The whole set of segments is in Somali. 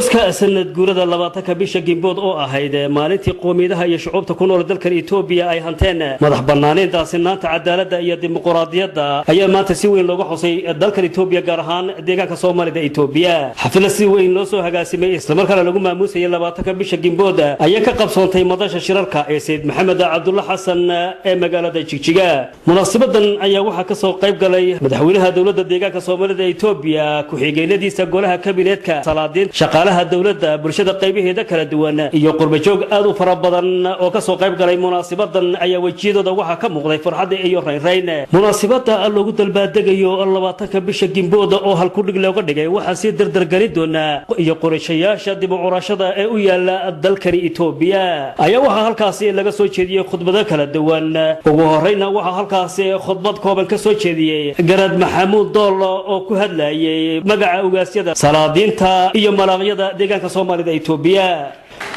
xuska sanad guurada 20 bisha Gimbood oo ahayd maalintii qoomiyadaha iyo shucuubta ku nool dalka Itoobiya ay hanteen madax banaaneynta sinaanta cadaaladda iyo dimuqraadiyadda ayaa maanta si weyn looga xusay dalka Itoobiya gaar ahaan deegaanka Soomaalida Itoobiya xaflad si weyn loo soo hagaasimay isla markaana lagu maamuusay 20 bisha Gimbood ayaa ka qabsoontay madasha shirarka ee Said Maxamed Cabdulla Xasan ee magaalada Jigjiga munaasabadan ayaa waxa ka soo qayb galay madaxweynaha dawladda deegaanka Soomaalida Itoobiya ku xigeenadiisa golaha kabineetka salaadiin shaqaalaha dawladda bulshada qaybaheeda kala duwan iyo qurbajoog aad u fara badan oo ka soo qayb galay munaasabadan ayaa wajiyadooda waxa ka muuqday farxad iyo rayn munaasabada loogu dalbaadagayo 20 bisha Gimbood oo halku dhig looga dhigay waxa si dardar gali doona iyo qorshayaasha dimuqraadiyadda ee u yaala dalka Itoobiya ayaa waxa halkaasi laga soo jeediyay khudbado kala duwan ugu horeyna waxa halkaasi khudbad kooban ka soo jeediyay Garad Maxamuud Dool oo ku hadlayay magaca ugaasyada salaadiinta iyo malaaqyada deegaanka Soomaalida Itoobiya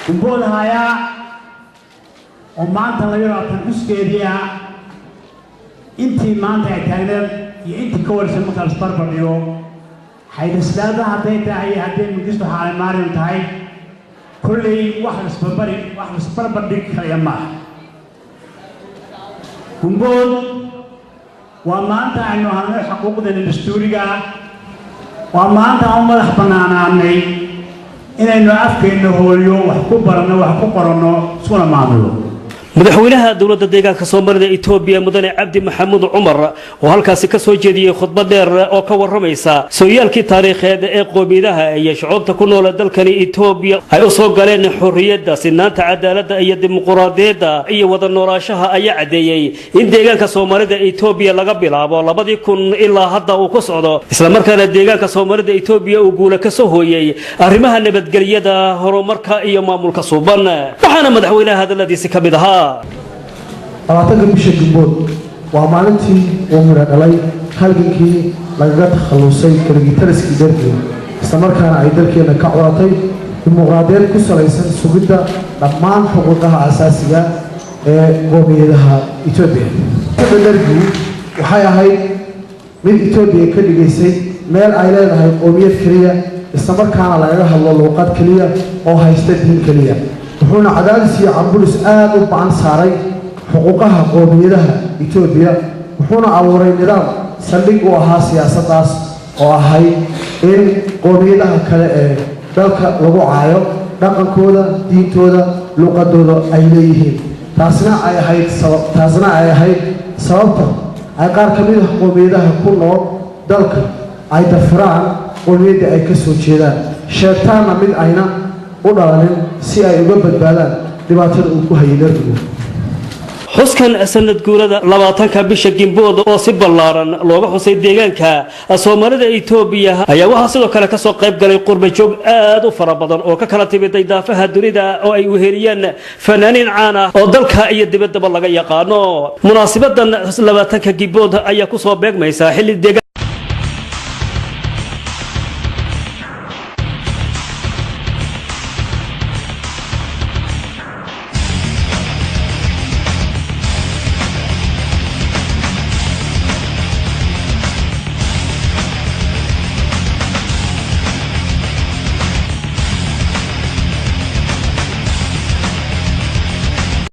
Gimbood haya oo maanta la yiraahdo xuskeediya intii maanta ay taagneed iyo intii ka warsan marka la barbardhigo hay'adaha haday tahay haday mudisto xaalay maarin tahay kulli wax isbarbardhig kaliya ma Gimbood waa maanta aynu helnay xuquuqda dastuuriga waa maanta aan madax banaanaanay inaynu afkeena hooyo wax ku barano wax ku qorano suna maamulo madaxweynaha dawladda deegaanka Soomaalida Itoobiya mudane Cabdi Maxamuud Cumar oo halkaasi ka soo jeediyay khudbad dheer oo ka waramaysa sooyaalkii taariikheed ee qoomiyadaha iyo shucuubta ku nool dalka Itoobiya ay soo galeen xorriyadda sinaanta cadaaladda iyo dimuqraadiyadda iyo wada noolaanshaha ayaa cadeeyay in deegaanka Soomaalida Itoobiya laga bilaabo 2000 ilaa hadda uu ku socdo isla markaana deegaanka Soomaalida Itoobiya uu guul ka soo hooyay arrimaha nabadgelyada horumarka iyo maamulka suuban waxaana madaxweynaha hadaladiisa ka mid ahaa 20 bisha Gimbood waa maalintii uu mira dhalay halgankii laga takhalusay kaligitariskii dalkeena isla markaana ay dalkeena ka codatay dimuqraadiyad ku salaysan sugidda dhammaan xuquuqaha asaasiga ee qoomiyadaha Itoobiya dalku waxay ahayd mid Itoobiya ka dhigaysay meel ay leedahay qoomiyad kaliya isla markaana laga hadlo luqad kaliya oo haysta diin kaliya wuxuuna cadaadis iyo cambulis aad u baan saaray xuquuqaha qoomiyadaha Itoobiya wuxuuna abuuray nidaam saldhig u ahaa siyaasaddaas oo ahay in qoomiyadaha kale ee dalka lagu caayo dhaqankooda diintooda luqadooda ay leeyihiin taasna ay ahayd sababta ay qaar ka mid ah qoomiyadaha ku nool dalka ay dafiraan qoomiyadda ay ka soo jeedaan sheegtaana mid ayna u dhalanin si ay uga badbaadaan dhibaatada uu ku hayay dalku xuskan sanad guurada 20 bisha Gimbood oo si ballaaran looga xusay deegaanka Soomaalida Itoobiya ayaa waxa sidoo kale ka soo qayb galay qurbajoog aad u fara badan oo ka kala timid daafaha dunida oo ay weheliyeen fanaaniin caan ah oo dalka iyo dibadda laga yaqaano munaasabadan 20 Gimbood ayaa ku soo beegmaysa xilli